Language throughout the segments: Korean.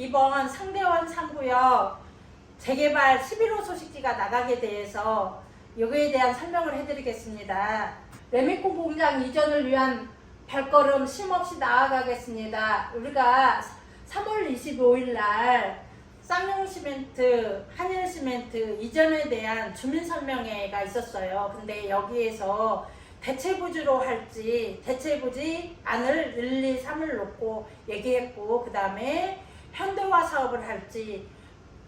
이번 상대원 3구역 재개발 11호 소식지가 나가게 돼서 여기에 대한 설명을 해드리겠습니다. 레미콘 공장 이전을 위한 발걸음 쉼없이 나아가겠습니다. 우리가 3월 25일 날 쌍용시멘트, 한일시멘트 이전에 대한 주민설명회가 있었어요. 근데 여기에서 대체부지로 할지 대체부지 안을 1, 2, 3을 놓고 얘기했고, 그 다음에 현대화 사업을 할지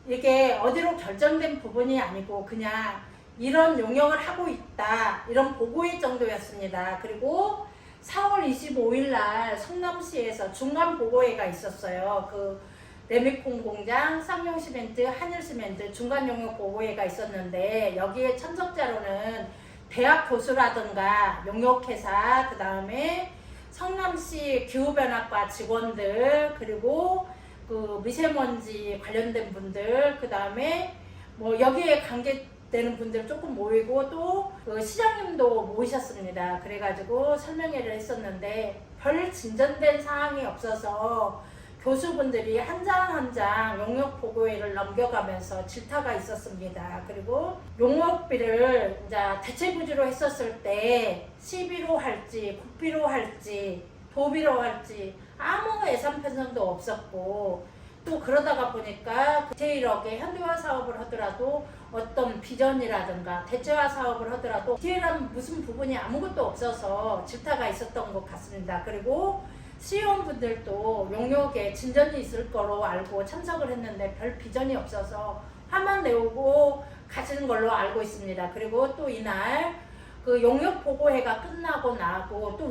이게 어디로 결정된 부분이 아니고 그냥 이런 용역을 하고 있다, 이런 보고의 정도였습니다. 그리고 4월 25일 날 성남시에서 중간 보고회가 있었어요. 그 레미콘 공장, 쌍용시멘트, 한일시멘트 중간 용역 보고회가 있었는데, 여기에 참석자로는 대학 교수라든가 용역회사, 그 다음에 성남시 기후변화과 직원들, 그리고 그 미세먼지 관련된 분들, 그 다음에 뭐 여기에 관계되는 분들 조금 모이고, 또 그 시장님도 모이셨습니다. 그래가지고 설명회를 했었는데 별 진전된 사항이 없어서 교수분들이 한 장 한 장 용역 보고회를 넘겨가면서 질타가 있었습니다. 그리고 용역비를 이제 대체부지로 했었을 때 시비로 할지 국비로 할지 도비로 할지 아무 예산 편성도 없었고, 또 그러다가 보니까 제1억의 현대화 사업을 하더라도 어떤 비전이라든가 대체화 사업을 하더라도 디테일한 무슨 부분이 아무것도 없어서 질타가 있었던 것 같습니다. 그리고 시의원분들도 용역에 진전이 있을 거로 알고 참석을 했는데 별 비전이 없어서 화만 내오고 가시는 걸로 알고 있습니다. 그리고 또 이날 그 용역 보고회가 끝나고 나고, 또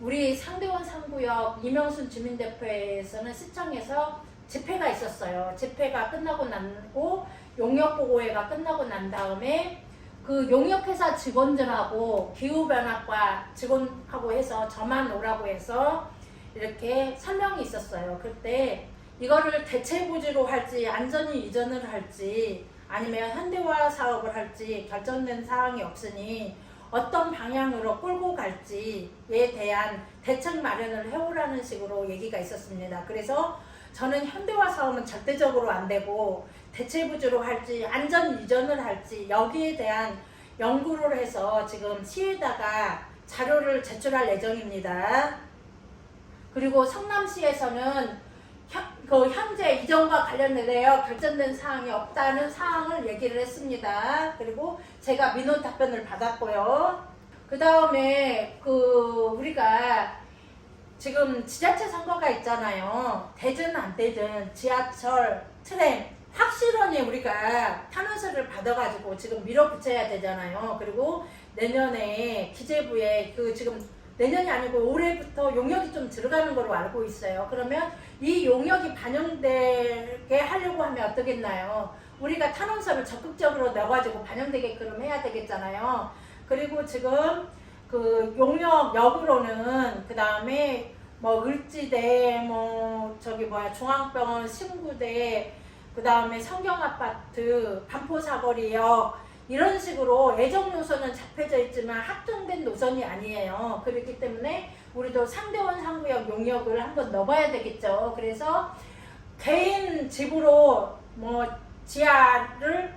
우리 상대원 3구역 이명순 주민대표에서는 시청에서 집회가 있었어요. 집회가 끝나고 나고 용역 보고회가 끝나고 난 다음에 그 용역회사 직원들하고 기후변화과 직원하고 해서 저만 오라고 해서 이렇게 설명이 있었어요. 그때 이거를 대체부지로 할지 안전히 이전을 할지 아니면 현대화 사업을 할지 결정된 사항이 없으니 어떤 방향으로 끌고 갈지에 대한 대책 마련을 해오라는 식으로 얘기가 있었습니다. 그래서 저는 현대화 사업은 절대적으로 안 되고 대체부지로 할지 안전 이전을 할지 여기에 대한 연구를 해서 지금 시에다가 자료를 제출할 예정입니다. 그리고 성남시에서는 현재 이전과 관련되어 결정된 사항이 없다는 사항을 얘기를 했습니다. 그리고 제가 민원 답변을 받았고요. 그 다음에 우리가 지금 지자체 선거가 있잖아요. 되든 안 되든 지하철, 트램 확실하게 우리가 탄원서를 받아가지고 지금 밀어붙여야 되잖아요. 그리고 내년에 기재부에 지금 내년이 아니고 올해부터 용역이 좀 들어가는 걸로 알고 있어요. 그러면 이 용역이 반영되게 하려고 하면 어떻겠나요? 우리가 탄원서를 적극적으로 넣어가지고 반영되게끔 해야 되겠잖아요. 그리고 지금 그 용역역으로는 그 다음에 뭐 을지대, 중앙병원, 신구대, 그 다음에 성경아파트, 반포사거리역 이런 식으로 예정 노선은 잡혀져 있지만 확정된 노선이 아니에요. 그렇기 때문에 우리도 상대원 3구역 용역을 한번 넣어봐야 되겠죠. 그래서 개인 집으로 지하를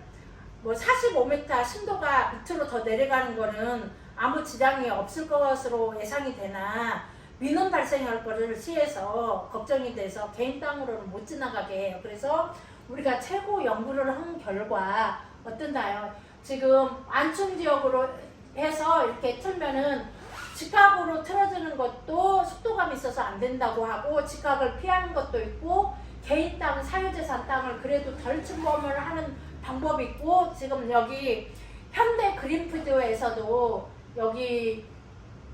45m 심도가 밑으로 더 내려가는 거는 아무 지장이 없을 것으로 예상이 되나 민원 발생할 거를 시에서 걱정이 돼서 개인 땅으로는 못 지나가게 해요. 그래서 우리가 최고 연구를 한 결과 어떤가요? 지금 안충 지역으로 해서 이렇게 틀면은 직각으로 틀어주는 것도 속도감이 있어서 안 된다고 하고, 직각을 피하는 것도 있고, 개인 땅, 사유재산 땅을 그래도 덜 침범을 하는 방법이 있고, 지금 여기 현대 그린푸드에서도 여기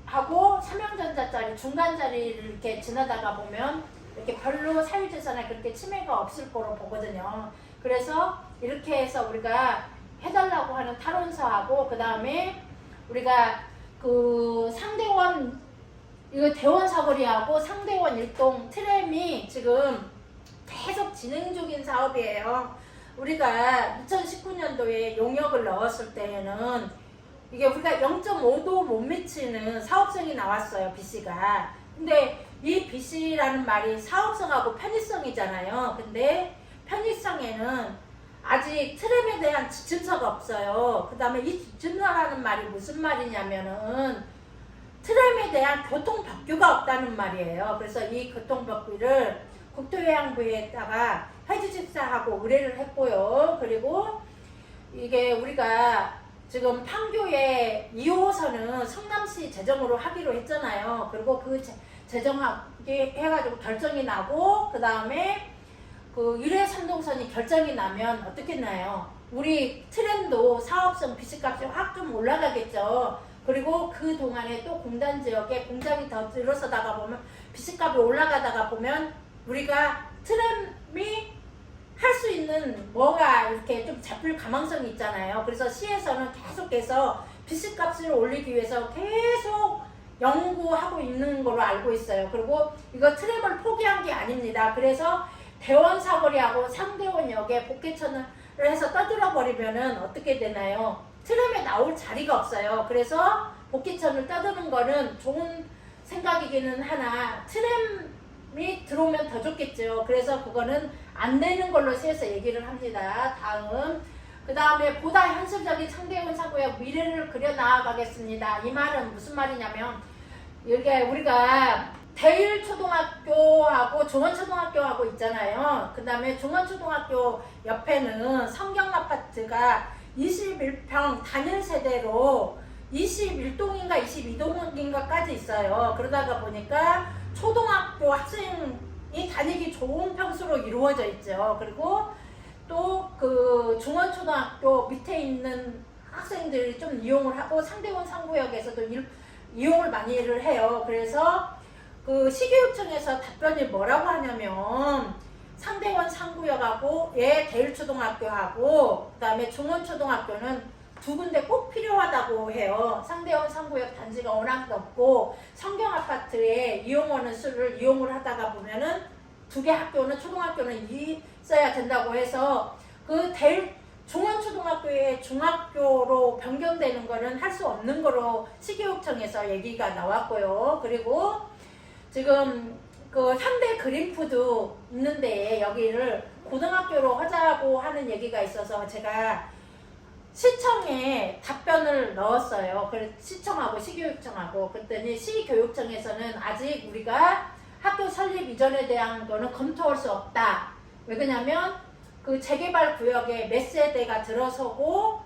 하고 삼양전자짜리 중간 자리를 이렇게 지나다가 보면 이렇게 별로 사유재산에 그렇게 침해가 없을 거로 보거든요. 그래서 이렇게 해서 우리가 해달라고 하는 탈원서하고, 그 다음에 우리가 상대원 이거 대원 사거리하고 상대원 일동 트램이 지금 계속 진행 중인 사업이에요. 우리가 2019년도에 용역을 넣었을 때에는 이게 우리가 0.5도 못 미치는 사업성이 나왔어요, BC가. 근데 이 BC라는 말이 사업성하고 편의성이잖아요. 근데 편의성에는 아직 트램에 대한 지침서가 없어요. 그 다음에 이 지침서라는 말이 무슨 말이냐면은 트램에 대한 교통법규가 없다는 말이에요. 그래서 이 교통법규를 국토해양부에다가 해주십사하고 의뢰를 했고요. 그리고 이게 우리가 지금 판교의 2호선은 성남시 재정으로 하기로 했잖아요. 그리고 그 재정하기 해가지고 결정이 나고, 그 다음에 그 유례선동선이 결정이 나면 어떻겠나요? 우리 트램도 사업성 BC값이 확 좀 올라가겠죠. 그리고 그 동안에 또 공단 지역에 공장이 더 들어서다가 보면 BC값이 올라가다가 보면 우리가 트램이 할 수 있는 뭐가 이렇게 좀 잡힐 가망성이 있잖아요. 그래서 시에서는 계속해서 BC값을 올리기 위해서 계속 연구하고 있는 걸로 알고 있어요. 그리고 이거 트램을 포기한 게 아닙니다. 그래서 대원 사거리하고 상대원역에 복개천을 해서 떠들어 버리면은 어떻게 되나요? 트램에 나올 자리가 없어요. 그래서 복개천을 떠드는 거는 좋은 생각이기는 하나 트램이 들어오면 더 좋겠죠. 그래서 그거는 안 되는 걸로 세서 얘기를 합니다. 다음, 그 다음에 보다 현실적인 상대원 사고의 미래를 그려 나아가겠습니다. 이 말은 무슨 말이냐면, 이게 우리가 대일초등학교하고 중원초등학교하고 있잖아요. 그 다음에 중원초등학교 옆에는 성경아파트가 21평 단일 세대로 21동인가 22동인가까지 있어요. 그러다가 보니까 초등학교 학생이 다니기 좋은 평수로 이루어져 있죠. 그리고 또 그 중원초등학교 밑에 있는 학생들이 좀 이용을 하고 상대원 상구역에서도 이용을 많이를 해요. 그래서 그 시교육청에서 답변이 뭐라고 하냐면 상대원 상구역하고 대일초등학교하고 그 다음에 중원초등학교는 두 군데 꼭 필요하다고 해요. 상대원 상구역 단지가 워낙 넓고 성경아파트에 이용하는 수를 이용을 하다가 보면은 두 개 학교는 초등학교는 있어야 된다고 해서 그 중원초등학교의 중학교로 변경되는 거는 할 수 없는 거로 시교육청에서 얘기가 나왔고요. 그리고 지금 그 현대 그린푸드 있는데 여기를 고등학교로 하자고 하는 얘기가 있어서 제가 시청에 답변을 넣었어요. 그래서 시청하고 시교육청하고 그랬더니 시교육청에서는 아직 우리가 학교 설립 이전에 대한 거는 검토할 수 없다. 왜 그러냐면 그 재개발 구역에 몇 세대가 들어서고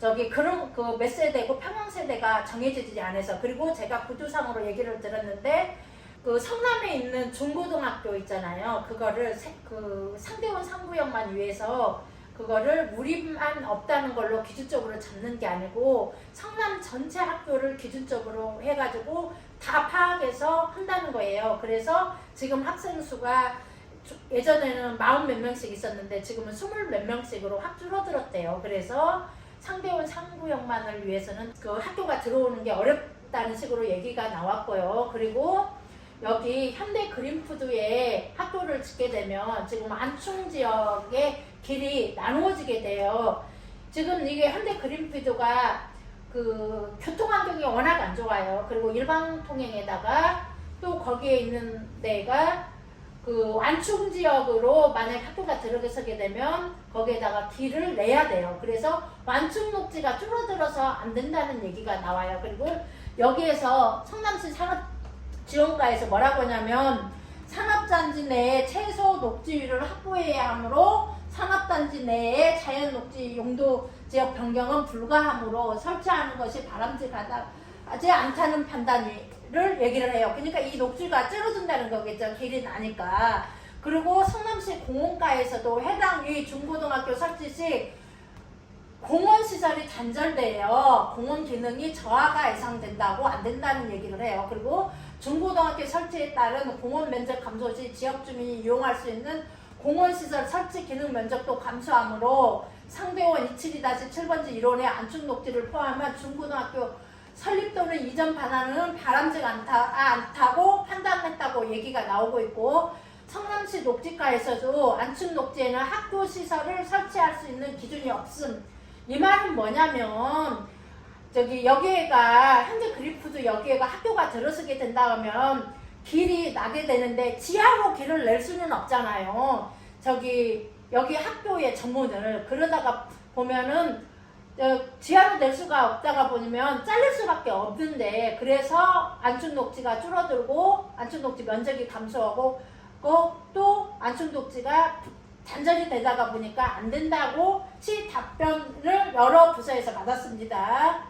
저기 그런 그 몇 세대고 평형 세대가 정해지지 않아서. 그리고 제가 구두상으로 얘기를 들었는데 그 성남에 있는 중고등학교 있잖아요. 그거를 그 상대원 상구역만 위해서 그거를 우리만 없다는 걸로 기준적으로 잡는 게 아니고 성남 전체 학교를 기준적으로 해가지고 다 파악해서 한다는 거예요. 그래서 지금 학생 수가 예전에는 40 몇 명씩 있었는데 지금은 20 몇 명씩으로 확 줄어들었대요. 그래서 상대원 상구역만을 위해서는 그 학교가 들어오는 게 어렵다는 식으로 얘기가 나왔고요. 그리고 여기 현대 그린푸드에 학교를 짓게 되면 지금 안충 지역의 길이 나누어지게 돼요. 지금 이게 현대 그린푸드가 그 교통환경이 워낙 안 좋아요. 그리고 일방통행에다가 또 거기에 있는 데가 그 완충 지역으로 만약 학교가 들어서게 되면 거기에다가 길을 내야 돼요. 그래서 완충 녹지가 줄어들어서 안 된다는 얘기가 나와요. 그리고 여기에서 성남시 산업지원과에서 뭐라고 하냐면 산업단지 내에 최소 녹지율을 확보해야 하므로 산업단지 내에 자연 녹지 용도 지역 변경은 불가하므로 설치하는 것이 바람직하지 않다는 판단을 얘기를 해요. 그러니까 이 녹지가 줄어든다는 거겠죠. 길이 나니까. 그리고 성남시 공원가에서도 해당 이 중고등학교 설치 시 공원 시설이 단절돼요. 공원 기능이 저하가 예상된다고 안 된다는 얘기를 해요. 그리고 중고등학교 설치에 따른 공원 면적 감소 시 지역 주민이 이용할 수 있는 공원시설 설치 기능 면적도 감소하므로 상대원 272-7번지 1호의 안충 녹지를 포함한 중고등학교 설립 또는 이전 반환은 바람직 않다고 판단했다고 얘기가 나오고 있고, 성남시 녹지과에서도 안충 녹지에는 학교 시설을 설치할 수 있는 기준이 없음. 이 말은 뭐냐면 저기 여기에가 현대 그린푸드 여기에가 학교가 들어서게 된다면 길이 나게 되는데 지하로 길을 낼 수는 없잖아요. 여기 학교의 정문을. 그러다가 보면은 지하로 낼 수가 없다가 보면 잘릴 수밖에 없는데, 그래서 안충녹지가 줄어들고 안충녹지 면적이 감소하고 또 안충녹지가 잔절이 되다가 보니까 안 된다고 답변을 여러 부서에서 받았습니다.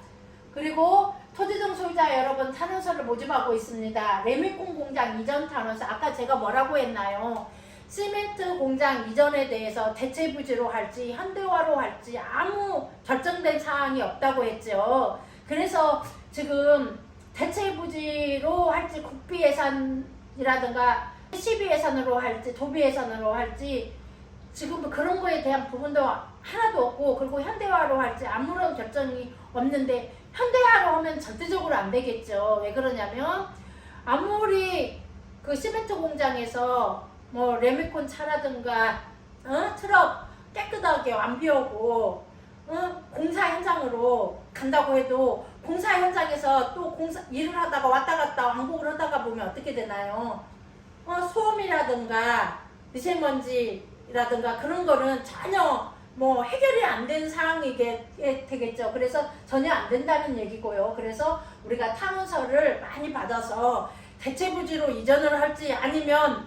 그리고 토지등 소유자 여러분, 탄원서를 모집하고 있습니다. 레미콘 공장 이전 탄원서, 아까 제가 뭐라고 했나요? 시멘트 공장 이전에 대해서 대체 부지로 할지 현대화로 할지 아무 결정된 사항이 없다고 했죠. 그래서 지금 대체 부지로 할지 국비 예산이라든가 시비 예산으로 할지 도비 예산으로 할지 지금 그런 거에 대한 부분도 하나도 없고, 그리고 현대화로 할지 아무런 결정이 없는데, 현대화로 하면 절대적으로 안 되겠죠. 왜 그러냐면 아무리 그 시멘트 공장에서 뭐 레미콘 차라든가 트럭 깨끗하게 완비하고 공사 현장으로 간다고 해도, 공사 현장에서 또 일을 하다가 왔다 갔다 왕복을 하다가 보면 어떻게 되나요? 소음이라든가 미세먼지라든가 그런 거는 전혀 뭐 해결이 안 된 상황이게 되겠죠. 그래서 전혀 안 된다는 얘기고요. 그래서 우리가 탄원서를 많이 받아서 대체부지로 이전을 할지, 아니면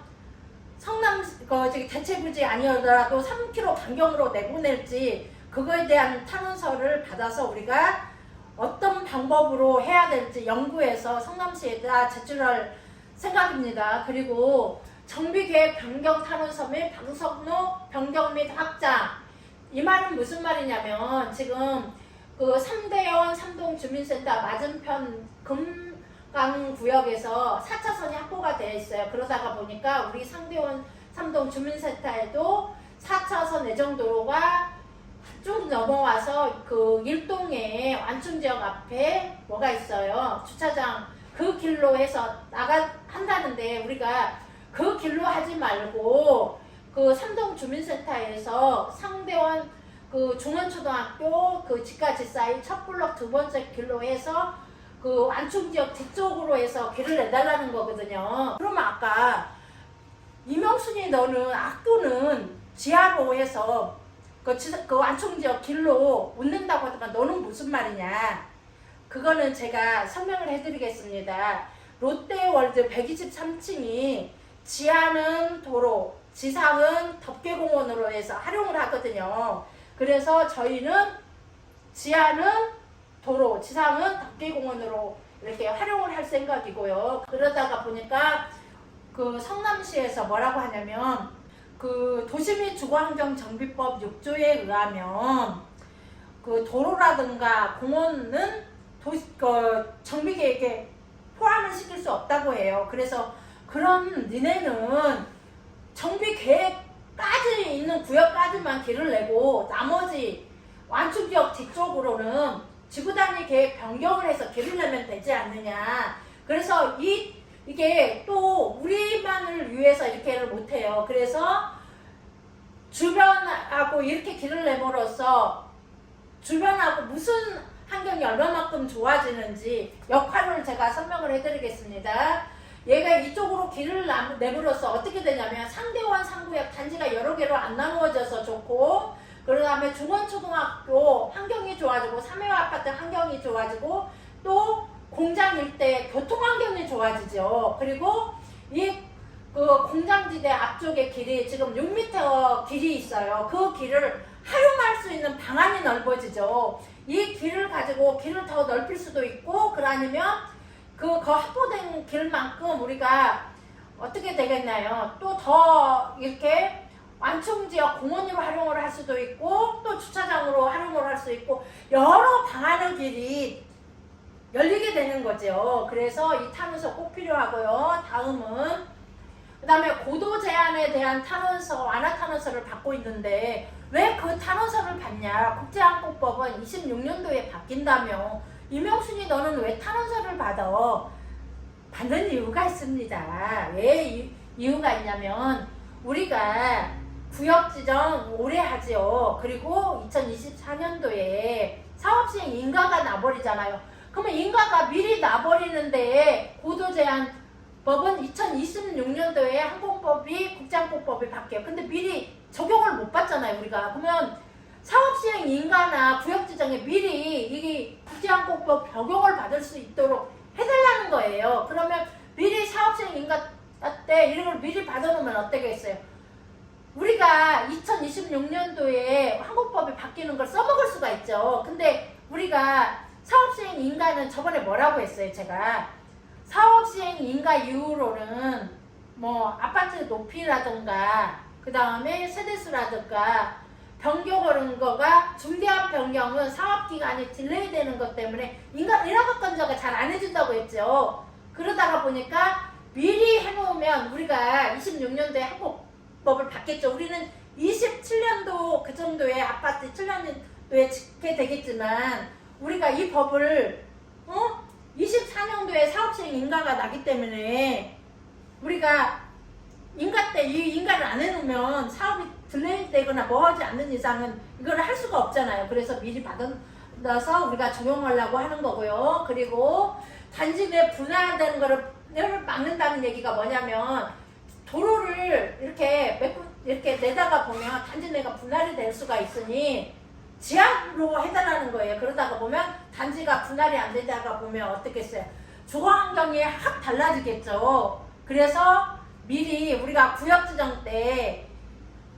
대체부지 아니더라도 3km 반경으로 내보낼지, 그거에 대한 탄원서를 받아서 우리가 어떤 방법으로 해야 될지 연구해서 성남시에다 제출할 생각입니다. 그리고 정비계획 변경 탄원서 및 방석로 변경 및 확장, 이 말은 무슨 말이냐면, 지금 그 3대원 3동 주민센터 맞은편 금강구역에서 4차선이 확보가 되어 있어요. 그러다가 보니까 우리 상대원 3동 주민센터에도 4차선 내정도로가 쭉 넘어와서 그 일동에 완충지역 앞에 뭐가 있어요? 주차장, 그 길로 해서 한다는데, 우리가 그 길로 하지 말고 그 삼동 주민센터에서 상대원 그 중원초등학교 그 집까지 사이 첫 블럭 두 번째 길로 해서 그 완충지역 뒤쪽으로 해서 길을 내달라는 거거든요. 그러면 아까 이명순이 너는 학교는 지하로 해서 그 완충지역 길로 옮는다고 하더만 너는 무슨 말이냐? 그거는 제가 설명을 해드리겠습니다. 롯데월드 123층이 지하는 도로, 지상은 덮개공원으로 해서 활용을 하거든요. 그래서 저희는 지하는 도로, 지상은 덮개공원으로 이렇게 활용을 할 생각이고요. 그러다가 보니까 그 성남시에서 뭐라고 하냐면, 그 도시및 주거환경정비법 6조에 의하면 그 도로라든가 공원은 정비계획에 포함을 시킬 수 없다고 해요. 그래서 그럼 니네는 정비계획까지 있는 구역까지만 길을 내고 나머지 완충지역 뒤쪽으로는 지구단위 계획 변경을 해서 길을 내면 되지 않느냐. 그래서 이게 또 우리만을 위해서 이렇게를 못해요. 그래서 주변하고 이렇게 길을 내므로써 주변하고 무슨 환경이 얼마만큼 좋아지는지 역할을 제가 설명을 해드리겠습니다. 얘가 이쪽으로 길을 내므로써 어떻게 되냐면, 상대원 3구역 단지가 여러 개로 안 나누어져서 좋고, 그 다음에 중원초등학교 환경이 좋아지고 3회 아파트 환경이 좋아지고 또 공장 일대 교통환경이 좋아지죠. 그리고 그 공장지대 앞쪽에 길이 지금 6m 길이 있어요. 그 길을 활용할 수 있는 방안이 넓어지죠. 이 길을 가지고 길을 더 넓힐 수도 있고, 아니면 그 확보된 길만큼 우리가 어떻게 되겠나요? 또 더 이렇게 완충지역 공원으로 활용을 할 수도 있고, 또 주차장으로 활용을 할 수 있고, 여러 방안의 길이 열리게 되는 거죠. 그래서 이 탄원서 꼭 필요하고요. 다음은 그 다음에 고도 제한에 대한 탄원서, 완화 탄원서를 받고 있는데 왜 그 탄원서를 받냐? 국제항공법은 26년도에 바뀐다며. 이명순이 너는 왜 탄원서를 받아? 받는 이유가 있습니다. 왜 이유가 있냐면, 우리가 구역 지정 오래 하죠. 그리고 2024년도에 사업시행 인가가 나버리잖아요. 그러면 인가가 미리 나버리는데 고도 제한 법은 2026년도에 항공법이 국제항공법이 바뀌어요. 근데 미리 적용을 못 받잖아요, 우리가. 그러면 사업시행 인가나 구역지정에 미리 이게 국제항공법 적용을 받을 수 있도록 해달라는 거예요. 그러면 미리 사업시행 인가 때 이런 걸 미리 받아놓으면 어떻겠어요? 우리가 2026년도에 항공법이 바뀌는 걸 써먹을 수가 있죠. 근데 우리가 사업시행 인가는 저번에 뭐라고 했어요, 제가? 사업시행 인가 이후로는 뭐 아파트 높이라든가 그 다음에 세대수라든가 변경하는 거가 중대한 변경은 사업기간이 딜레이 되는 것 때문에 인가 인허가권자가 잘 안 해준다고 했죠. 그러다가 보니까 미리 해놓으면 우리가 26년도에 항공법을 받겠죠. 우리는 27년도 그 정도의 아파트 7년도에 짓게 되겠지만 우리가 이 법을 24년도에 사업시행 인가가 나기 때문에 우리가 인가 때 이 인가를 안 해놓으면 사업이 딜레이 되거나 뭐 하지 않는 이상은 이걸 할 수가 없잖아요. 그래서 미리 받아서 우리가 적용하려고 하는 거고요. 그리고 단지 내 분할되는 거를 막는다는 얘기가 뭐냐면 도로를 이렇게 내다가 보면 단지 내가 분할이 될 수가 있으니 지하로 해달라는 거예요. 그러다가 보면 단지가 분할이 안 되다가 보면 어떻겠어요? 주거 환경이 확 달라지겠죠. 그래서 미리 우리가 구역 지정 때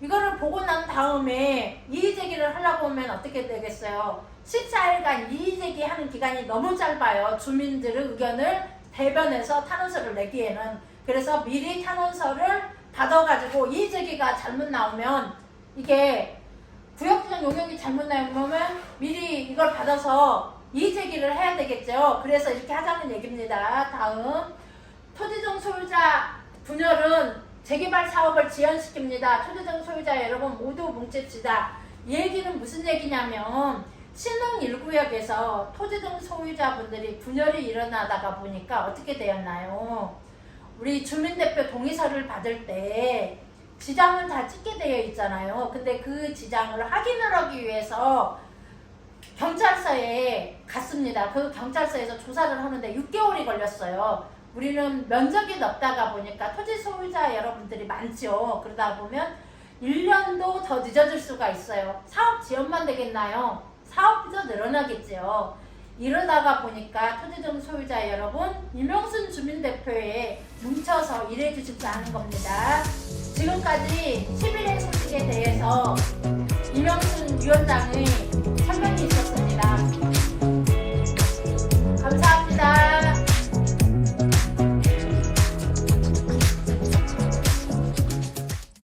이거를 보고 난 다음에 이의제기를 하려고 하면 어떻게 되겠어요? 14일간 이의제기 하는 기간이 너무 짧아요. 주민들의 의견을 대변해서 탄원서를 내기에는. 그래서 미리 탄원서를 받아가지고 이의제기가 잘못 나오면 이게 구역지정 용역이 잘못 나오면 미리 이걸 받아서 이의제기를 해야 되겠죠. 그래서 이렇게 하자는 얘기입니다. 다음 토지정 소유자 분열은 재개발 사업을 지연시킵니다. 토지정 소유자 여러분 모두 뭉칩시다. 이 얘기는 무슨 얘기냐면 신흥 1구역에서 토지정 소유자분들이 분열이 일어나다가 보니까 어떻게 되었나요? 우리 주민대표 동의서를 받을 때 지장을 다 찍게 되어 있잖아요. 근데 그 지장을 확인을 하기 위해서 경찰서에 갔습니다. 그 경찰서에서 조사를 하는데 6개월이 걸렸어요. 우리는 면적이 넓다가 보니까 토지 소유자 여러분들이 많죠. 그러다 보면 1년도 더 늦어질 수가 있어요. 사업 지연만 되겠나요? 사업이 더 늘어나겠죠. 이러다가 보니까 토지정 소유자 여러분 이명순 주민대표에 뭉쳐서 일해 주십사 하는 겁니다. 지금까지 11회 소식에 대해서 이명순 위원장의